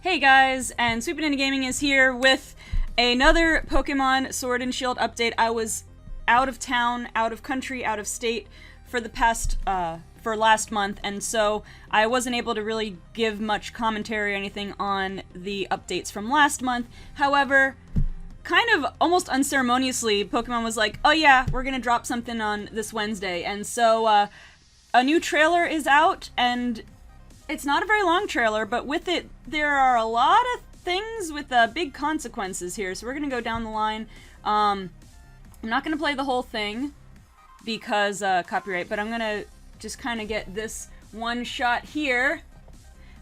Hey guys, and SweetBananaGaming is here with another Pokemon Sword and Shield update. I was out of town, out of country, out of state for the past, for last month, and so I wasn't able to really give much commentary or anything on the updates from last month. However, kind of almost unceremoniously, Pokemon was like, oh yeah, we're gonna drop something on this Wednesday, and so, a new trailer is out, and it's not a very long trailer, but with it, there are a lot of things with big consequences here, so we're gonna go down the line. I'm not gonna play the whole thing, because copyright, but I'm gonna just kind of get this one shot here.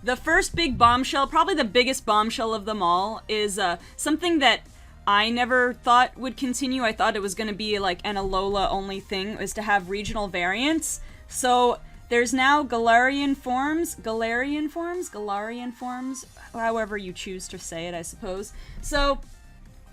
The first big bombshell, probably the biggest bombshell of them all, is something that I never thought would continue. I thought it was gonna be like an Alola only thing, is to have regional variants. So there's now Galarian Forms, however you choose to say it, I suppose. So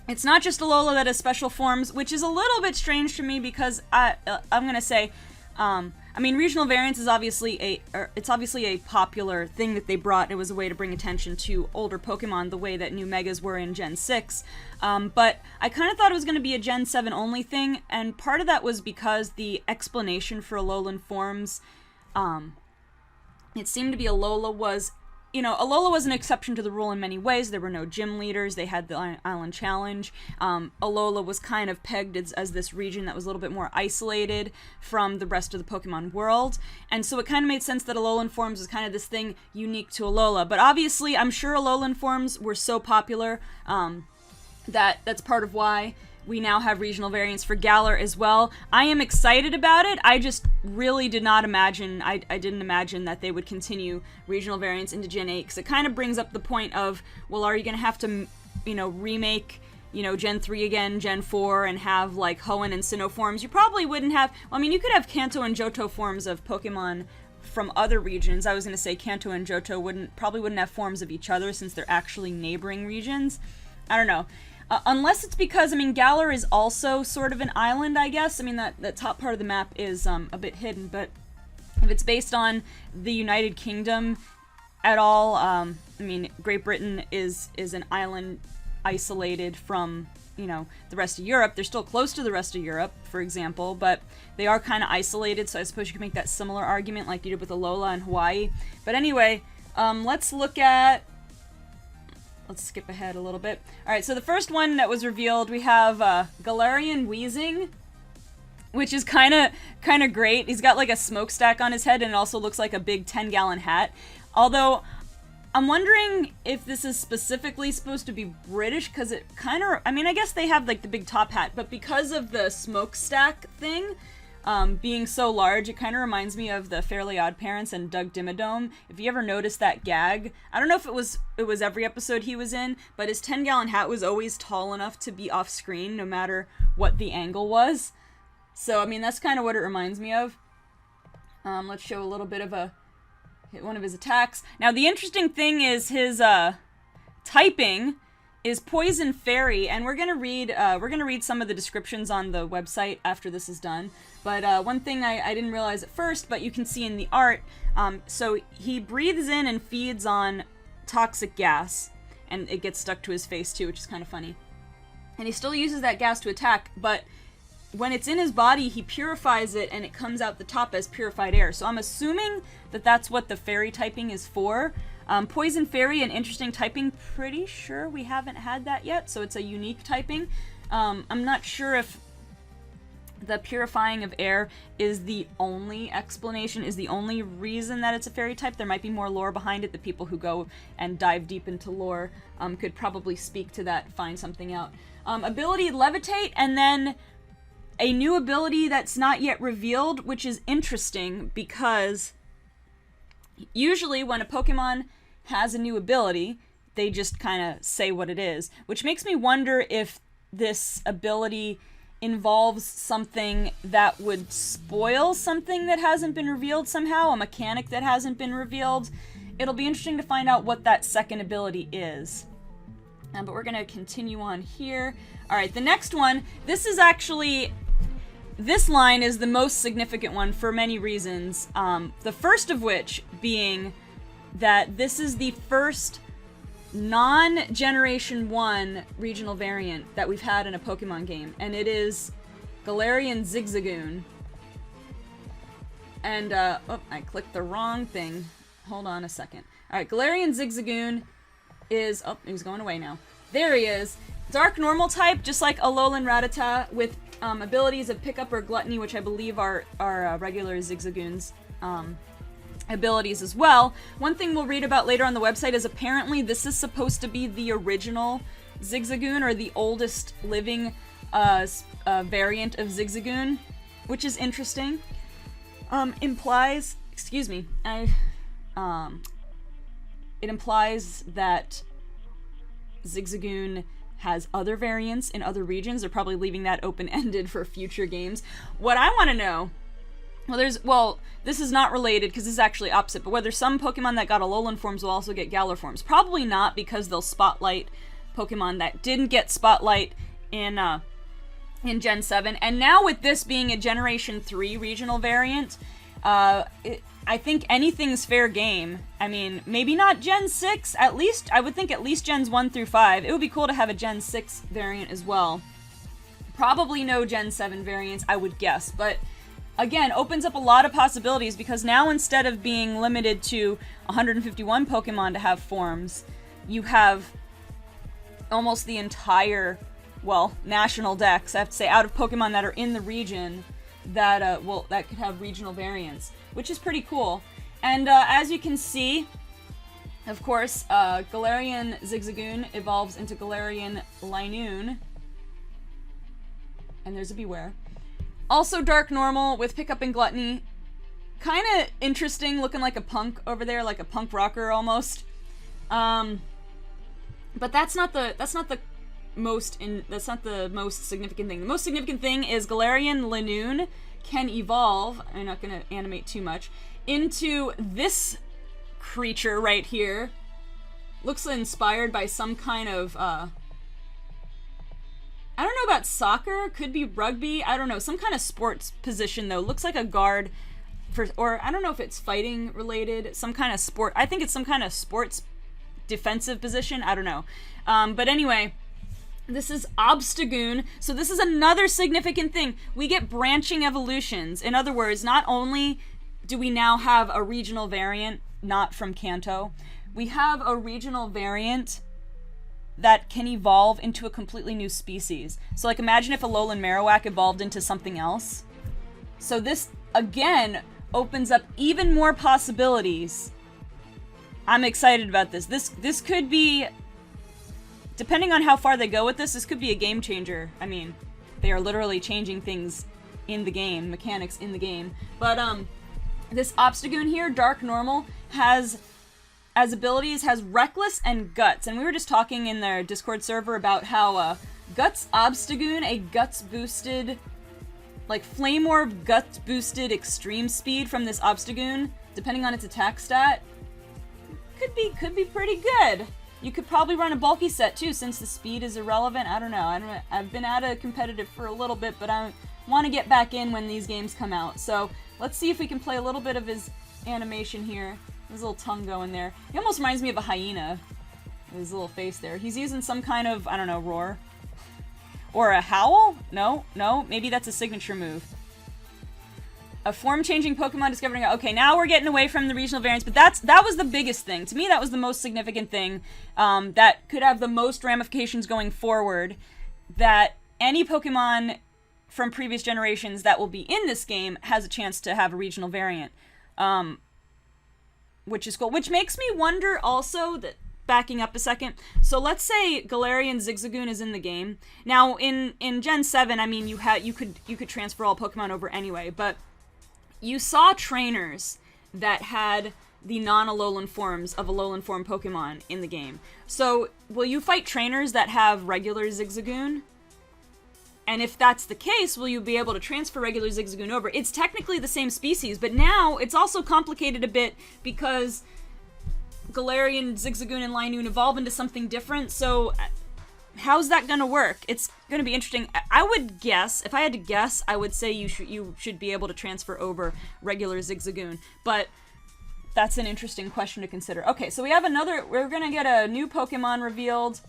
it's not just Alola that has special forms, which is a little bit strange to me because I'm gonna say, I mean, regional variants is obviously a popular thing that they brought. It was a way to bring attention to older Pokemon the way that new Megas were in Gen 6. But I kind of thought it was going to be a Gen 7 only thing, and part of that was because the explanation for Alolan Forms, it seemed to be Alola was, Alola was an exception to the rule in many ways. There were no gym leaders, they had the Island Challenge. Alola was kind of pegged as this region that was a little bit more isolated from the rest of the Pokemon world. And so it kind of made sense that Alolan Forms was kind of this thing unique to Alola. But obviously, I'm sure Alolan Forms were so popular that's part of why we now have regional variants for Galar as well. I am excited about it. I just really did not imagine, I didn't imagine that they would continue regional variants into Gen 8, because it kind of brings up the point of, well, are you going to have to, remake, Gen 3 again, Gen 4, and have, like, Hoenn and Sinnoh forms? You probably wouldn't have, well, I mean, you could have Kanto and Johto forms of Pokemon from other regions. I was going to say Kanto and Johto probably wouldn't have forms of each other since they're actually neighboring regions. I don't know. Unless it's because, I mean, Galar is also sort of an island, I guess. I mean, that top part of the map is a bit hidden, but if it's based on the United Kingdom at all, I mean, Great Britain is an island isolated from, the rest of Europe. They're still close to the rest of Europe, for example, but they are kind of isolated, so I suppose you could make that similar argument like you did with Alola and Hawaii. But anyway, let's look at... Let's skip ahead a little bit. Alright, so the first one that was revealed, we have Galarian Weezing, which is kind of great. He's got like a smokestack on his head, and it also looks like a big 10-gallon hat. Although, I'm wondering if this is specifically supposed to be British, because it kind of... I mean, I guess they have like the big top hat, but because of the smokestack thing being so large, it kind of reminds me of the Fairly Odd Parents and Doug Dimmadome. If you ever noticed that gag, I don't know if it was every episode he was in, but his 10-gallon hat was always tall enough to be off screen no matter what the angle was. So, I mean, that's kind of what it reminds me of. Let's show a little bit of one of his attacks. Now, the interesting thing is his typing is Poison Fairy, and we're gonna read some of the descriptions on the website after this is done. But one thing I didn't realize at first, but you can see in the art, so he breathes in and feeds on toxic gas, and it gets stuck to his face too, which is kind of funny. And he still uses that gas to attack, but when it's in his body, he purifies it, and it comes out the top as purified air. So I'm assuming that that's what the fairy typing is for. Poison Fairy, an interesting typing. Pretty sure we haven't had that yet, so it's a unique typing. I'm not sure if the purifying of air is the only explanation, is the only reason that it's a fairy type. There might be more lore behind it. The people who go and dive deep into lore could probably speak to that, find something out. Ability Levitate, and then a new ability that's not yet revealed, which is interesting because usually when a Pokemon has a new ability, they just kind of say what it is, which makes me wonder if this ability involves something that would spoil something that hasn't been revealed somehow, a mechanic that hasn't been revealed. It'll be interesting to find out what that second ability is. But we're going to continue on here. Alright, the next one, this line is the most significant one for many reasons. The first of which being that this is the first non-Generation 1 regional variant that we've had in a Pokemon game, and it is Galarian Zigzagoon. And, oh, I clicked the wrong thing. Hold on a second. Alright, Galarian Zigzagoon is, oh, he's going away now. There he is. Dark normal type, just like Alolan Rattata, with abilities of Pickup or Gluttony, which I believe are regular Zigzagoon's abilities as well. One thing we'll read about later on the website is apparently this is supposed to be the original Zigzagoon, or the oldest living variant of Zigzagoon, which is interesting. Implies, excuse me, it implies that Zigzagoon has other variants in other regions. They're probably leaving that open-ended for future games. What I want to know, well, this is not related because this is actually opposite, but whether some Pokemon that got Alolan forms will also get Galar forms. Probably not, because they'll spotlight Pokemon that didn't get spotlight in Gen 7. And now with this being a Generation 3 regional variant, I think anything's fair game. I mean, maybe not Gen 6, at least, I would think at least Gens 1 through 5. It would be cool to have a Gen 6 variant as well. Probably no Gen 7 variants, I would guess, but again, opens up a lot of possibilities, because now instead of being limited to 151 Pokemon to have forms, you have almost the entire, well, national dex, I have to say, out of Pokemon that are in the region that that could have regional variants, which is pretty cool. And as you can see, of course, Galarian Zigzagoon evolves into Galarian Linoon, and there's a Beware. Also Dark Normal with Pickup and Gluttony. Kind of interesting, looking like a punk over there, like a punk rocker almost. But that's not the most significant thing. The most significant thing is Galarian Linoon can evolve, I'm not going to animate too much, into this creature right here. Looks inspired by some kind of, I don't know about soccer, could be rugby, I don't know, some kind of sports position though. Looks like a guard, or I don't know if it's fighting related, some kind of sport, I think it's some kind of sports defensive position, I don't know. But anyway, this is Obstagoon, so this is another significant thing. We get branching evolutions. In other words, not only do we now have a regional variant, not from Kanto, we have a regional variant that can evolve into a completely new species. So like imagine if Alolan Marowak evolved into something else. So this, again, opens up even more possibilities. I'm excited about this. This could be, depending on how far they go with this could be a game changer. I mean, they are literally changing things in the game, mechanics in the game. But this Obstagoon here, Dark Normal, has as abilities, has Reckless and Guts. And we were just talking in their Discord server about how Guts Obstagoon, a Guts boosted, like Flame Orb Guts boosted extreme speed from this Obstagoon, depending on its attack stat, could be pretty good. You could probably run a bulky set too, since the speed is irrelevant. I don't know. I've been out of competitive for a little bit, but I want to get back in when these games come out. So let's see if we can play a little bit of his animation here. His little tongue going there. He almost reminds me of a hyena. His little face there. He's using some kind of, I don't know, roar. Or a howl? No, maybe that's a signature move. A form-changing Pokemon discovering... Okay, now we're getting away from the regional variants, but that was the biggest thing. To me, that was the most significant thing that could have the most ramifications going forward, that any Pokemon from previous generations that will be in this game has a chance to have a regional variant. Which is cool. Which makes me wonder also that, backing up a second, so let's say Galarian Zigzagoon is in the game. Now, in Gen 7, I mean, you could transfer all Pokemon over anyway, but you saw trainers that had the non-Alolan forms of Alolan form Pokemon in the game. So, will you fight trainers that have regular Zigzagoon? And if that's the case, will you be able to transfer regular Zigzagoon over? It's technically the same species, but now it's also complicated a bit because Galarian, Zigzagoon, and Linoon evolve into something different, so how's that gonna work? It's gonna be interesting. I would guess, if I had to guess, I would say you should be able to transfer over regular Zigzagoon, but that's an interesting question to consider. Okay, so we have another, we're gonna get a new Pokemon revealed.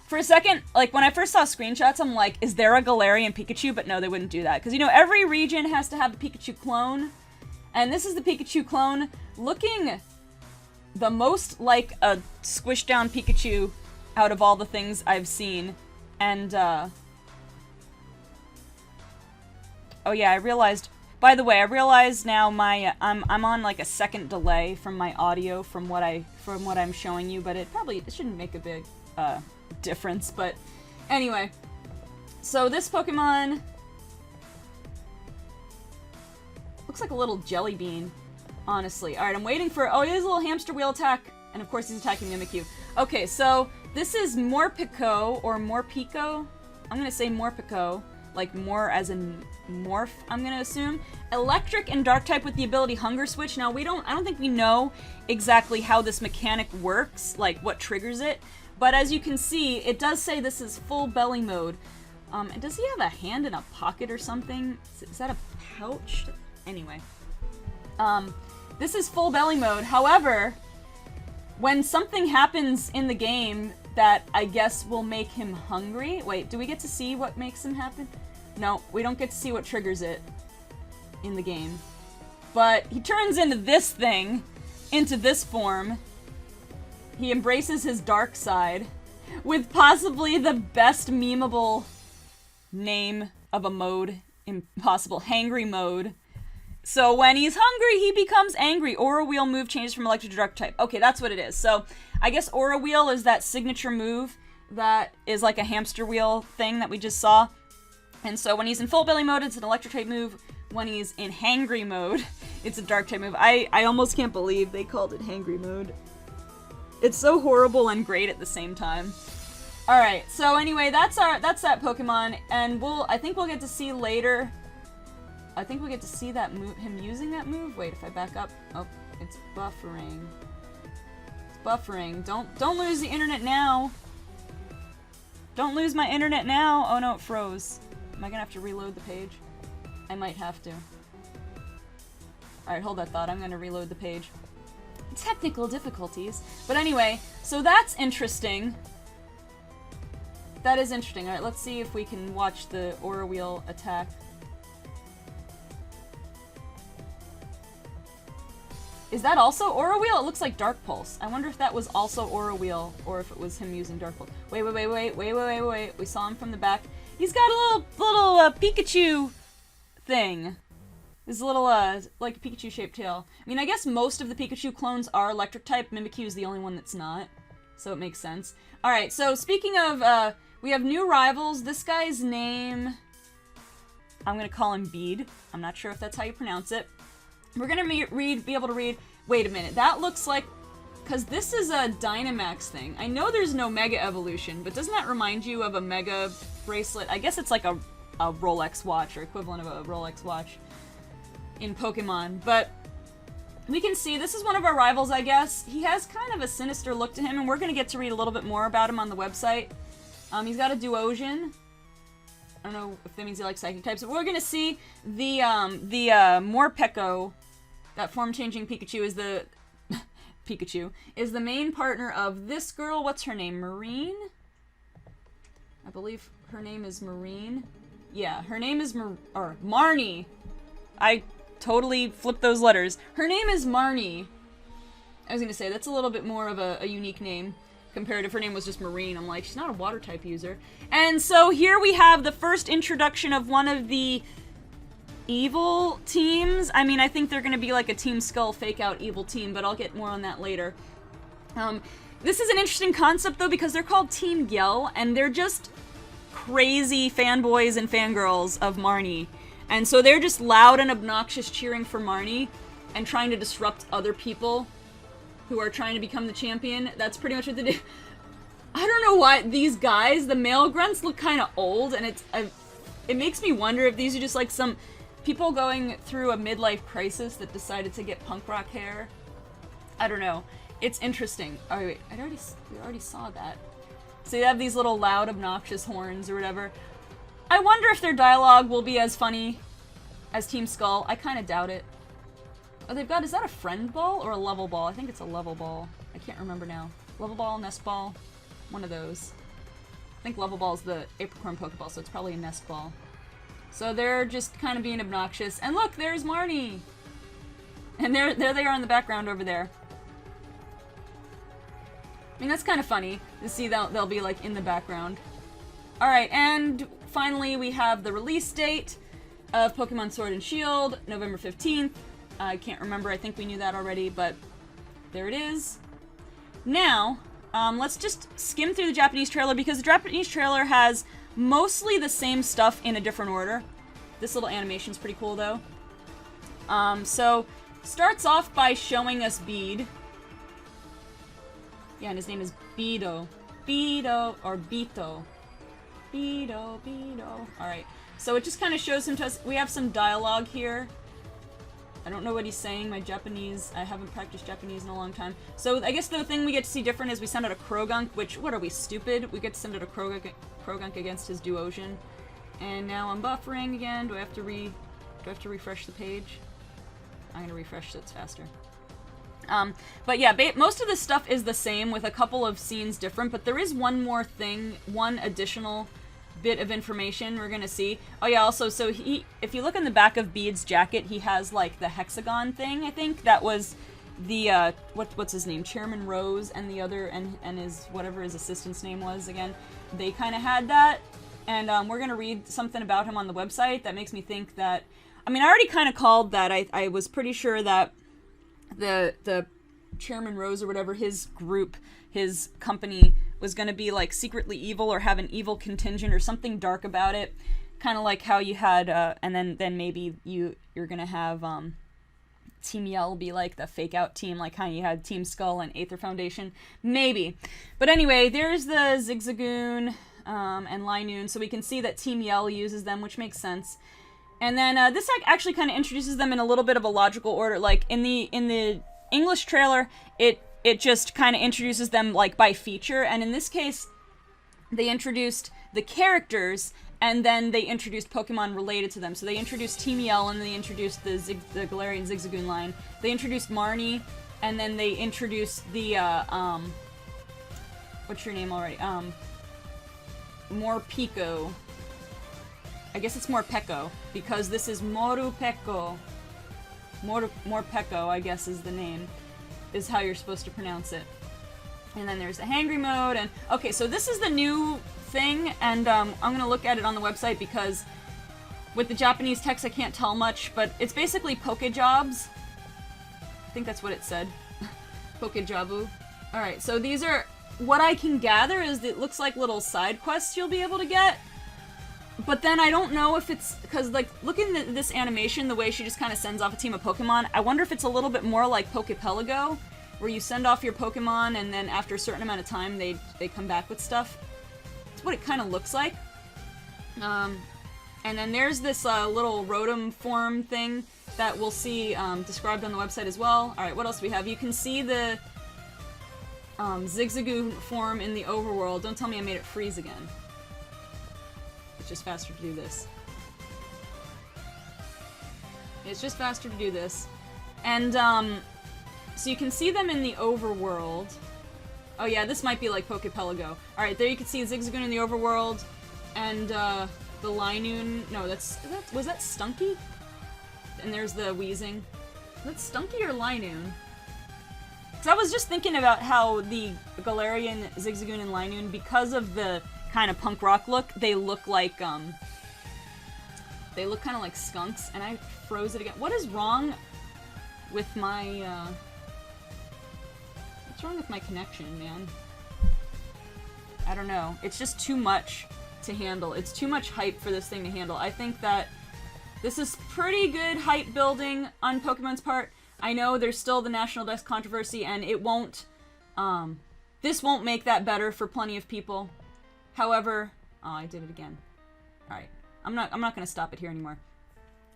For a second, like, when I first saw screenshots, I'm like, is there a Galarian Pikachu? But no, they wouldn't do that. Because, you know, every region has to have a Pikachu clone. And this is the Pikachu clone looking the most like a squished down Pikachu out of all the things I've seen. And, oh yeah, I realized, by the way, I realize now I'm on like a second delay from my audio from what I'm showing you, but it shouldn't make a big, difference, but anyway. So this Pokemon looks like a little jelly bean, honestly. Alright, I'm waiting for, oh, he has a little hamster wheel attack, and of course he's attacking Mimikyu. Okay, so this is Morpeko, or Morpeko. I'm gonna say Morpeko, like more as in morph, I'm gonna assume. Electric and dark type with the ability Hunger Switch. Now I don't think we know exactly how this mechanic works, like what triggers it, but as you can see, it does say this is full belly mode. And does he have a hand in a pocket or something? Is that a pouch? Anyway. This is full belly mode. However, when something happens in the game that I guess will make him hungry... Wait, do we get to see what makes him happen? No, we don't get to see what triggers it in the game. But he turns into this thing, into this form. He embraces his dark side with possibly the best memeable name of a mode impossible, Hangry Mode. So when he's hungry, he becomes angry. Aura Wheel move changes from electric to dark type. Okay, that's what it is. So I guess Aura Wheel is that signature move that is like a hamster wheel thing that we just saw. And so when he's in full belly mode, it's an electric type move. When he's in hangry mode, it's a dark type move. I almost can't believe they called it hangry mode. It's so horrible and great at the same time. Alright, so anyway, that's that Pokemon, and I think we'll get to see later. I think we get to see that move, him using that move. Wait, if I back up, oh, it's buffering. It's buffering. Don't lose the internet now. Don't lose my internet now. Oh no, it froze. Am I gonna have to reload the page? I might have to. Alright, hold that thought. I'm gonna reload the page. Technical difficulties. But anyway, so that's interesting. That is interesting. Alright, let's see if we can watch the Aura Wheel attack. Is that also Aura Wheel? It looks like Dark Pulse. I wonder if that was also Aura Wheel, or if it was him using Dark Pulse. Wait. We saw him from the back. He's got a little Pikachu thing. His little, like, Pikachu-shaped tail. I mean, I guess most of the Pikachu clones are electric type. Mimikyu is the only one that's not. So it makes sense. Alright, so speaking of, we have new rivals. This guy's name... I'm gonna call him Bede. I'm not sure if that's how you pronounce it. We're gonna be able to read... Wait a minute, that looks like... Because this is a Dynamax thing. I know there's no Mega Evolution, but doesn't that remind you of a Mega bracelet? I guess it's like a Rolex watch, or equivalent of a Rolex watch in Pokemon, but we can see this is one of our rivals, I guess. He has kind of a sinister look to him, and we're going to get to read a little bit more about him on the website. He's got a Duosian. I don't know if that means he likes psychic types, but we're going to see the Morpeko, that form-changing Pikachu, is the... Pikachu, is the main partner of this girl. What's her name? Marine? I believe her name is Marine. Yeah, her name is Marnie. I totally flipped those letters. Her name is Marnie. I was gonna say, that's a little bit more of a unique name compared if her name was just Marine. I'm like, she's not a water type user. And so here we have the first introduction of one of the evil teams. I mean, I think they're gonna be like a Team Skull fake-out evil team, but I'll get more on that later. This is an interesting concept, though, because they're called Team Yell, and they're just crazy fanboys and fangirls of Marnie. And so they're just loud and obnoxious cheering for Marnie and trying to disrupt other people who are trying to become the champion. That's pretty much what they do. I don't know why these guys, the male grunts, look kind of old, and it makes me wonder if these are just like some people going through a midlife crisis that decided to get punk rock hair. I don't know. It's interesting. Oh wait, we already saw that. So you have these little loud, obnoxious horns or whatever. I wonder if their dialogue will be as funny as Team Skull. I kind of doubt it. Oh, they've got, is that a friend ball or a level ball? I think it's a level ball. I can't remember now. Level ball, nest ball, one of those. I think level ball is the apricorn Pokeball, so it's probably a nest ball. So they're just kind of being obnoxious. And look, there's Marnie! And there they are in the background over there. I mean, that's kind of funny to see that they'll be like in the background. Alright, and finally we have the release date of Pokemon Sword and Shield, November 15th. I can't remember, I think we knew that already, but there it is. Now, let's just skim through the Japanese trailer, because the Japanese trailer has mostly the same stuff in a different order. This little animation's pretty cool, though. So, starts off by showing us Bede. Yeah, and his name is Beto. Beto, or Beto. Beto, Beto. Alright, so it just kind of shows him to us. We have some dialogue here. I don't know what he's saying. My Japanese, I haven't practiced Japanese in a long time. So I guess the thing we get to see different is we send out a Krogunk, which, what are we, stupid? We get to send out a Krogunk against his Duosion. And now I'm buffering again. Do I have to refresh the page? I'm gonna refresh so it's faster. But yeah, most of this stuff is the same with a couple of scenes different, but there is one more thing, one additional bit of information we're gonna see. Oh yeah, also, so if you look in the back of Bede's jacket, he has like the hexagon thing, I think. That was the, what's his name? Chairman Rose and the other, and his, whatever his assistant's name was again. They kind of had that, and we're gonna read something about him on the website that makes me think that, I mean, I already kind of called that. I was pretty sure that the Chairman Rose or whatever, his group, his company, was going to be like secretly evil or have an evil contingent or something dark about it, kind of like how you had and then maybe you're going to have Team Yell be like the fake out team, like how you had Team Skull and Aether Foundation, maybe. But anyway, there's the Zigzagoon and Linoon, so we can see that Team Yell uses them, which makes sense. And then this actually kind of introduces them in a little bit of a logical order. Like in the English trailer, it just kind of introduces them like by feature, and in this case, they introduced the characters, and then they introduced Pokemon related to them. So they introduced Team Yell, and they introduced the Galarian Zigzagoon line. They introduced Marnie, and then they introduced the what's your name already? Morpeko. I guess it's Morpeko, because this is Morpeko. Morpeko, I guess, is the name, is how you're supposed to pronounce it. And then there's the Hangry mode, and okay, so this is the new thing, and I'm gonna look at it on the website because with the Japanese text I can't tell much, but it's basically Pokejobs. I think that's what it said. Pokejabu. Alright, so these are, what I can gather is it looks like little side quests you'll be able to get. But then I don't know if it's, because like, looking at this animation, the way she just kind of sends off a team of Pokemon, I wonder if it's a little bit more like Pokepelago, where you send off your Pokemon and then after a certain amount of time they come back with stuff. That's what it kind of looks like. And then there's this little Rotom form thing that we'll see described on the website as well. Alright, what else do we have? You can see the Zigzagoon form in the overworld. Don't tell me I made it freeze again. It's just faster to do this. It's just faster to do this. And, so you can see them in the overworld. Oh yeah, this might be like Pokepelago. Alright, there you can see Zigzagoon in the overworld, and, the Linoon. No, was that Stunky? And there's the Wheezing. Is that Stunky or Linoon? Because I was just thinking about how the Galarian, Zigzagoon, and Linoon, because of the kind of punk rock look, they look like, they look kind of like skunks, and I froze it again. What is wrong with my, what's wrong with my connection, man? I don't know. It's just too much to handle. It's too much hype for this thing to handle. I think that this is pretty good hype building on Pokemon's part. I know there's still the National Desk controversy, and it won't, this won't make that better for plenty of people. However, oh, I did it again. Alright. I'm not gonna stop it here anymore.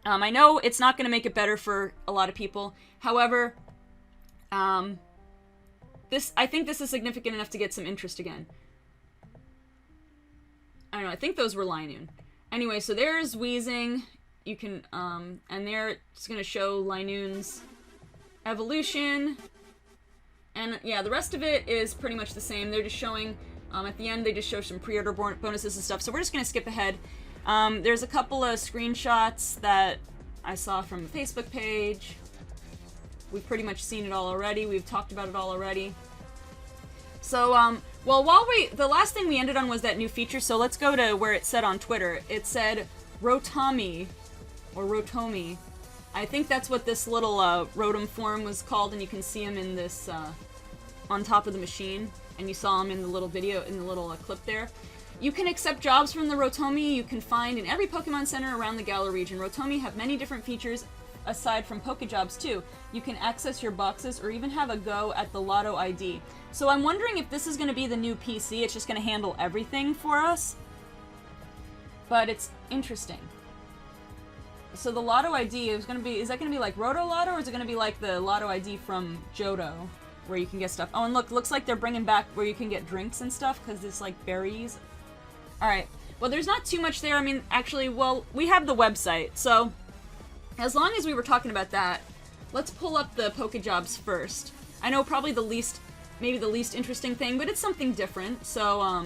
I know it's not gonna make it better for a lot of people. However, I think this is significant enough to get some interest again. I don't know, I think those were Linoon. Anyway, so there's Wheezing. You can, and there it's gonna show Linoon's evolution, and yeah, the rest of it is pretty much the same. They're just showing, at the end, they just show some pre-order bonuses and stuff, so we're just going to skip ahead. There's a couple of screenshots that I saw from the Facebook page. We've pretty much seen it all already. We've talked about it all already. So, well, the last thing we ended on was that new feature, so let's go to where it said on Twitter. It said Rotomi, or Rotomi. I think that's what this little Rotom form was called, and you can see him in this, on top of the machine, and you saw him in the little video, in the little clip there. You can accept jobs from the Rotomi you can find in every Pokemon Center around the Galar region. Rotomi have many different features aside from Pokejobs too. You can access your boxes or even have a go at the Lotto ID. So I'm wondering if this is going to be the new PC. It's just going to handle everything for us. But it's interesting. So the Lotto ID is going to be, is that going to be like Roto Lotto, or is it going to be like the Lotto ID from Johto, where you can get stuff? Oh, and look, looks like they're bringing back where you can get drinks and stuff, because it's like berries. Alright, well, there's not too much there. I mean, actually, well, we have the website, so as long as we were talking about that, let's pull up the Pokejobs first. I know probably maybe the least interesting thing, but it's something different. So,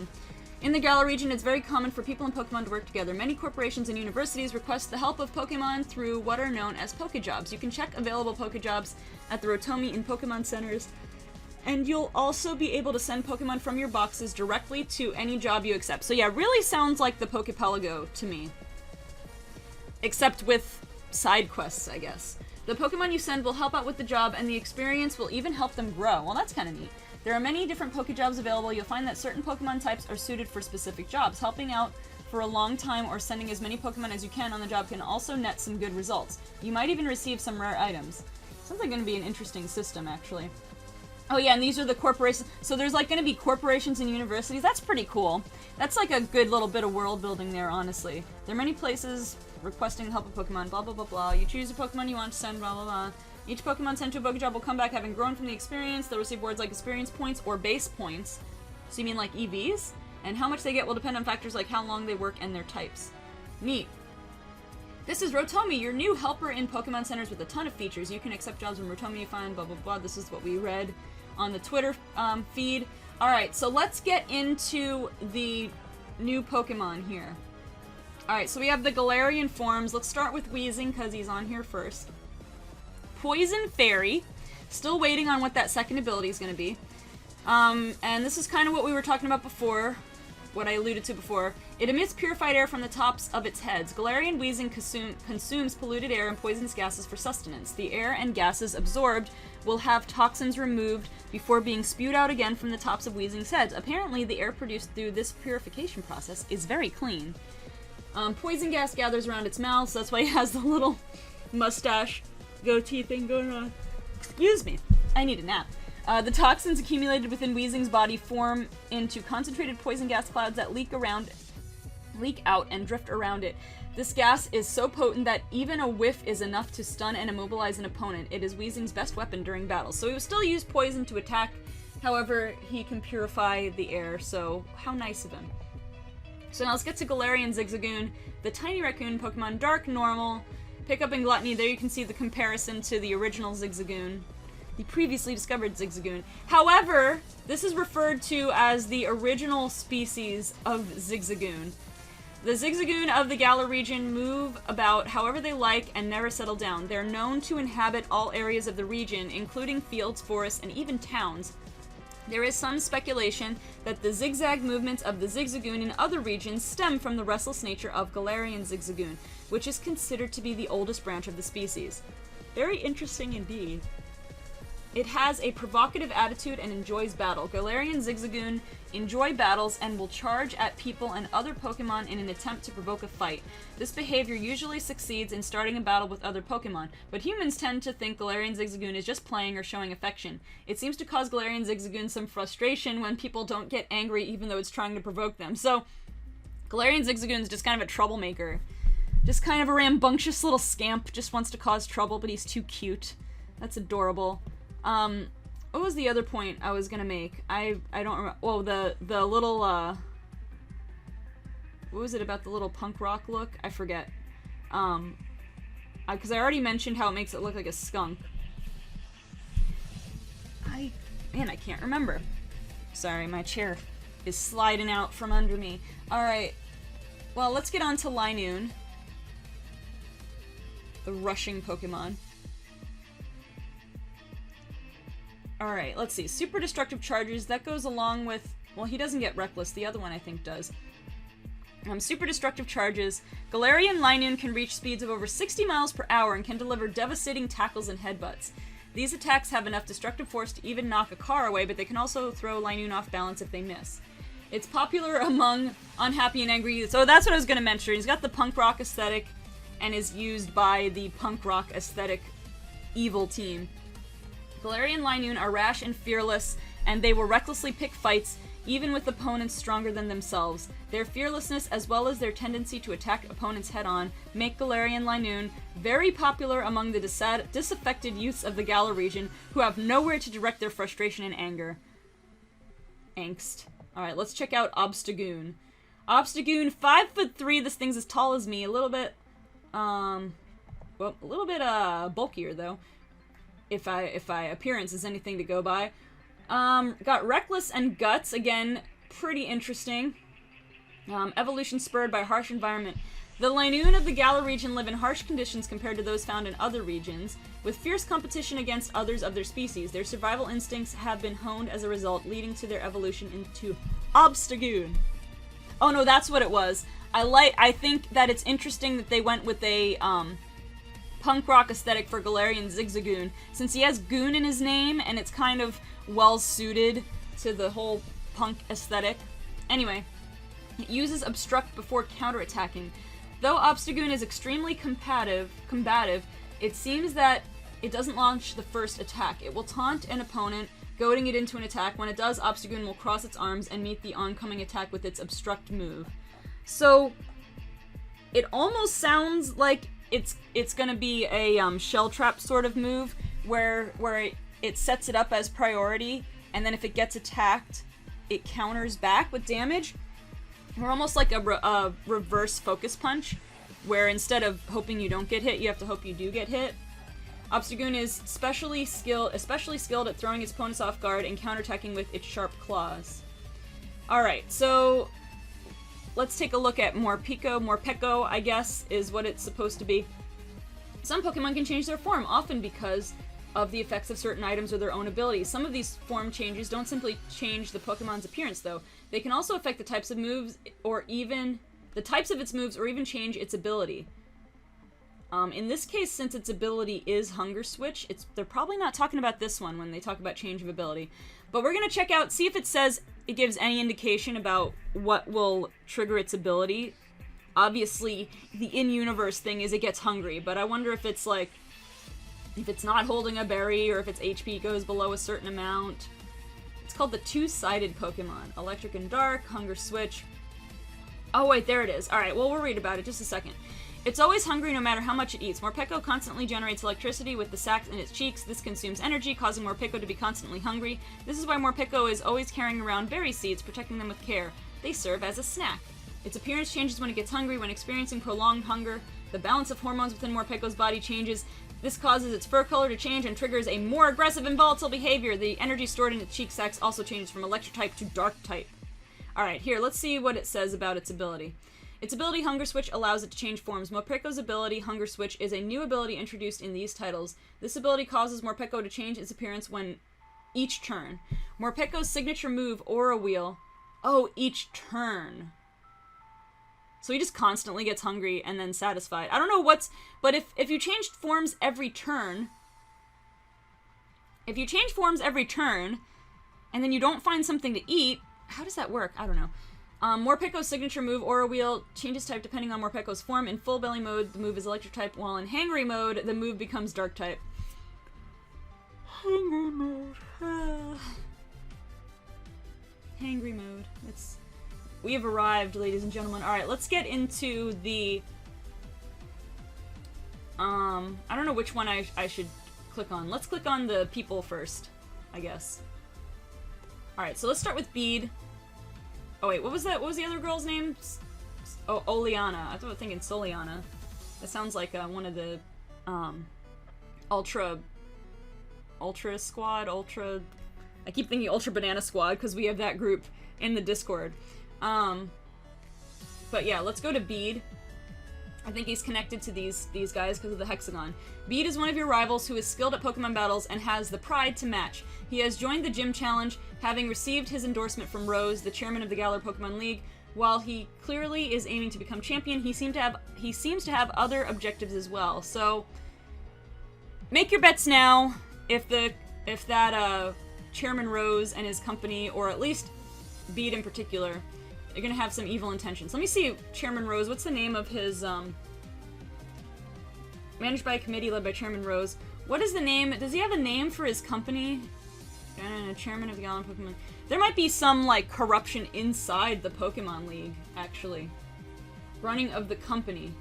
in the Galar region, it's very common for people and Pokemon to work together. Many corporations and universities request the help of Pokemon through what are known as Pokejobs. You can check available Pokejobs at the Rotomi in Pokemon Centers, and you'll also be able to send Pokemon from your boxes directly to any job you accept. So yeah, really sounds like the Pokepelago to me. Except with side quests, I guess. The Pokemon you send will help out with the job, and the experience will even help them grow. Well, that's kind of neat. There are many different Pokejobs available. You'll find that certain Pokemon types are suited for specific jobs. Helping out for a long time or sending as many Pokemon as you can on the job can also net some good results. You might even receive some rare items. Sounds like going to be an interesting system, actually. Oh yeah, and these are the corporations. So there's like going to be corporations and universities. That's pretty cool. That's like a good little bit of world building there, honestly. There are many places requesting help of Pokemon, blah blah blah blah. You choose a Pokemon you want to send, blah blah blah. Each Pokemon sent to a Pokejob will come back having grown from the experience. They'll receive rewards like experience points or base points. So you mean like EVs? And how much they get will depend on factors like how long they work and their types. Neat. This is Rotomi, your new helper in Pokemon Centers with a ton of features. You can accept jobs from Rotomi you find, blah blah blah. This is what we read on the Twitter feed. Alright, so let's get into the new Pokemon here. Alright, so we have the Galarian Forms. Let's start with Weezing, because he's on here first. Poison Fairy. Still waiting on what that second ability is going to be. And this is kind of what we were talking about before, what I alluded to before. It emits purified air from the tops of its heads. Galarian Weezing consumes polluted air and poisonous gases for sustenance. The air and gases absorbed will have toxins removed before being spewed out again from the tops of Weezing's heads. Apparently, the air produced through this purification process is very clean. Poison gas gathers around its mouth, so that's why it has the little mustache goatee thing going on. Excuse me, I need a nap. The toxins accumulated within Weezing's body form into concentrated poison gas clouds that leak out and drift around it. This gas is so potent that even a whiff is enough to stun and immobilize an opponent. It is Weezing's best weapon during battle. So he will still use poison to attack, however, he can purify the air, so how nice of him. So now let's get to Galarian Zigzagoon, the tiny raccoon Pokemon, Dark, Normal, Pickup, and Gluttony. There you can see the comparison to the original Zigzagoon, the previously discovered Zigzagoon. However, this is referred to as the original species of Zigzagoon. The Zigzagoon of the Galar region move about however they like and never settle down. They're known to inhabit all areas of the region, including fields, forests, and even towns. There is some speculation that the zigzag movements of the Zigzagoon in other regions stem from the restless nature of Galarian Zigzagoon, which is considered to be the oldest branch of the species. Very interesting indeed. It has a provocative attitude and enjoys battle. Galarian Zigzagoon enjoy battles and will charge at people and other Pokemon in an attempt to provoke a fight. This behavior usually succeeds in starting a battle with other Pokemon, but humans tend to think Galarian Zigzagoon is just playing or showing affection. It seems to cause Galarian Zigzagoon some frustration when people don't get angry even though it's trying to provoke them. So, Galarian Zigzagoon is just kind of a troublemaker. Just kind of a rambunctious little scamp, just wants to cause trouble, but he's too cute. That's adorable. What was the other point I was gonna make? I don't remember. Oh, the little, what was it about the little punk rock look? I forget. Because I already mentioned how it makes it look like a skunk. Man, I can't remember. Sorry, my chair is sliding out from under me. Alright. Well, let's get on to Linoon. The rushing Pokemon. Alright, let's see. Super destructive charges. That goes along with... Well, he doesn't get reckless. The other one, I think, does. Super destructive charges. Galarian Linoon can reach speeds of over 60 miles per hour and can deliver devastating tackles and headbutts. These attacks have enough destructive force to even knock a car away, but they can also throw Linoon off balance if they miss. It's popular among unhappy and angry youth. So that's what I was going to mention. He's got the punk rock aesthetic and is used by the punk rock aesthetic evil team. Galarian Linoon are rash and fearless, and they will recklessly pick fights even with opponents stronger than themselves. Their fearlessness, as well as their tendency to attack opponents head-on, make Galarian Linoon very popular among the disaffected youths of the Galar region who have nowhere to direct their frustration and anger. Angst. Alright, let's check out Obstagoon. Obstagoon, 5'3", this thing's as tall as me, a little bit, well, a little bit, bulkier, though. If I appearance is anything to go by. Got Reckless and Guts, again, pretty interesting. Evolution spurred by harsh environment. The Linoon of the Galar region live in harsh conditions compared to those found in other regions, with fierce competition against others of their species. Their survival instincts have been honed as a result, leading to their evolution into Obstagoon. Oh no, that's what it was. I think that it's interesting that they went with a, punk rock aesthetic for Galarian Zigzagoon, since he has Goon in his name, and it's kind of well-suited to the whole punk aesthetic. Anyway, it uses Obstruct before counterattacking. Though Obstagoon is extremely combative, it seems that it doesn't launch the first attack. It will taunt an opponent, goading it into an attack. When it does, Obstagoon will cross its arms and meet the oncoming attack with its Obstruct move. So, it almost sounds like it's gonna be a shell trap sort of move, where it sets it up as priority, and then if it gets attacked, it counters back with damage. Or almost like a reverse focus punch, where instead of hoping you don't get hit, you have to hope you do get hit. Obstagoon is especially skilled at throwing its opponents off guard and counterattacking with its sharp claws. Alright, so let's take a look at Morpeko, I guess, is what it's supposed to be. Some Pokemon can change their form, often because of the effects of certain items or their own abilities. Some of these form changes don't simply change the Pokemon's appearance, though. They can also affect the types of moves, or even the types of its moves, or even change its ability. In this case, since its ability is Hunger Switch, they're probably not talking about this one when they talk about change of ability. But we're gonna check out, see if it says it gives any indication about what will trigger its ability. Obviously, the in-universe thing is it gets hungry, but I wonder if it's like, if it's not holding a berry, or if its HP goes below a certain amount. It's called the Two-Sided Pokemon. Electric and Dark, Hunger Switch. Oh wait, there it is. Alright, well we'll read about it just a second. It's always hungry no matter how much it eats. Morpeko constantly generates electricity with the sacs in its cheeks. This consumes energy, causing Morpeko to be constantly hungry. This is why Morpeko is always carrying around berry seeds, protecting them with care. They serve as a snack. Its appearance changes when it gets hungry. When experiencing prolonged hunger, the balance of hormones within Morpeko's body changes. This causes its fur color to change and triggers a more aggressive and volatile behavior. The energy stored in its cheek sacs also changes from electric type to dark type. Alright, here, let's see what it says about its ability. Its ability, Hunger Switch, allows it to change forms. Morpeko's ability, Hunger Switch, is a new ability introduced in these titles. This ability causes Morpeko to change its appearance when each turn. Morpeko's signature move, Aura Wheel. Oh, each turn. So he just constantly gets hungry and then satisfied. I don't know what's... But if you changed forms every turn... If you change forms every turn, and then you don't find something to eat, how does that work? I don't know. Morpeko's signature move, Aura Wheel, changes type depending on Morpeko's form. In full belly mode, the move is electric type, while in hangry mode, the move becomes dark type. Hangry mode. Hangry mode. We have arrived, ladies and gentlemen. Alright, let's get into the... I don't know which one I should click on. Let's click on the people first, I guess. Alright, so let's start with Bede. Oh wait, what was that? What was the other girl's name? Oh, Oleana. I was thinking Soliana. That sounds like one of the Ultra Squad, Ultra I keep thinking Ultra Banana Squad because we have that group in the Discord. But yeah, let's go to Bede. I think he's connected to these guys because of the hexagon. Bede is one of your rivals who is skilled at Pokemon battles and has the pride to match. He has joined the Gym Challenge, having received his endorsement from Rose, the chairman of the Galar Pokemon League. While he clearly is aiming to become champion, he seems to have other objectives as well. So make your bets now. If that Chairman Rose and his company, or at least Bede in particular, they're gonna have some evil intentions. Let me see, Chairman Rose, what's the name of his, managed by a committee led by Chairman Rose. What is the name? Does he have a name for his company? Chairman of the Galarian Pokemon. There might be some, like, corruption inside the Pokemon League, actually. Running of the company.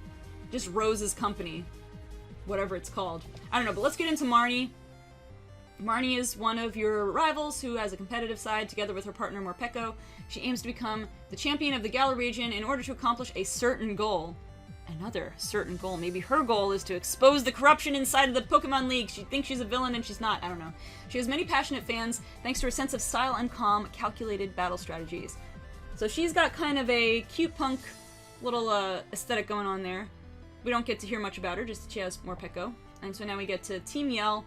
Just Rose's company. Whatever it's called. I don't know, but let's get into Marnie. Marnie is one of your rivals who has a competitive side. Together with her partner Morpeko, she aims to become the champion of the Galar region in order to accomplish a certain goal. Another certain goal. Maybe her goal is to expose the corruption inside of the Pokemon League. She thinks she's a villain and she's not. I don't know. She has many passionate fans thanks to her sense of style and calm, calculated battle strategies. So she's got kind of a cute punk little aesthetic going on there. We don't get to hear much about her, just she has Morpeko. And so now we get to Team Yell.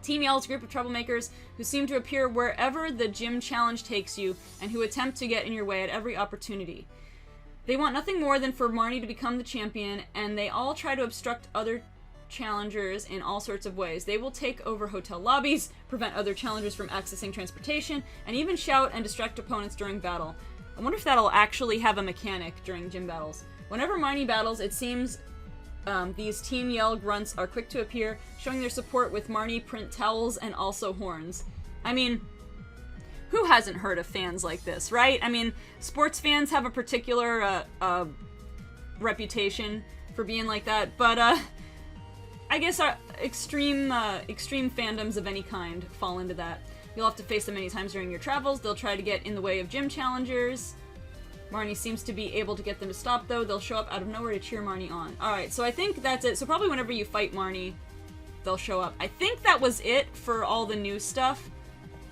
Team Yell is a group of troublemakers who seem to appear wherever the gym challenge takes you and who attempt to get in your way at every opportunity. They want nothing more than for Marnie to become the champion, and they all try to obstruct other challengers in all sorts of ways. They will take over hotel lobbies, prevent other challengers from accessing transportation, and even shout and distract opponents during battle. I wonder if that'll actually have a mechanic during gym battles. Whenever Marnie battles, it seems these Team Yell grunts are quick to appear, showing their support with Marnie print towels and also horns. I mean, who hasn't heard of fans like this, right? I mean, sports fans have a particular reputation for being like that, but I guess our extreme fandoms of any kind fall into that. You'll have to face them many times during your travels. They'll try to get in the way of gym challengers. Marnie seems to be able to get them to stop, though. They'll show up out of nowhere to cheer Marnie on. Alright, so I think that's it. So probably whenever you fight Marnie, they'll show up. I think that was it for all the new stuff.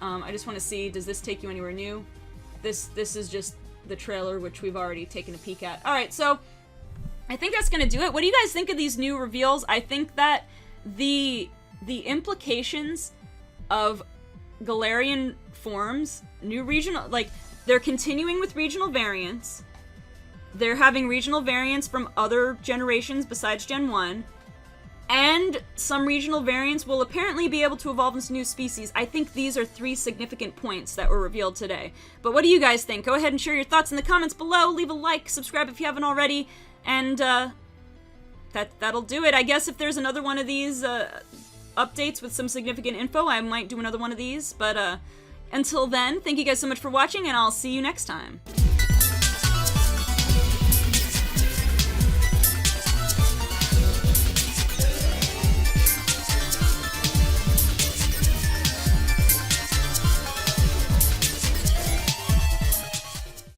I just want to see, does this take you anywhere new? This is just the trailer, which we've already taken a peek at. Alright, so I think that's gonna do it. What do you guys think of these new reveals? I think that the implications of Galarian Forms, new regional, like, they're continuing with regional variants. They're having regional variants from other generations besides Gen 1. And some regional variants will apparently be able to evolve into new species. I think these are 3 significant points that were revealed today. But what do you guys think? Go ahead and share your thoughts in the comments below. Leave a like, subscribe if you haven't already. And that'll do it. I guess if there's another one of these updates with some significant info, I might do another one of these. But until then, thank you guys so much for watching, and I'll see you next time.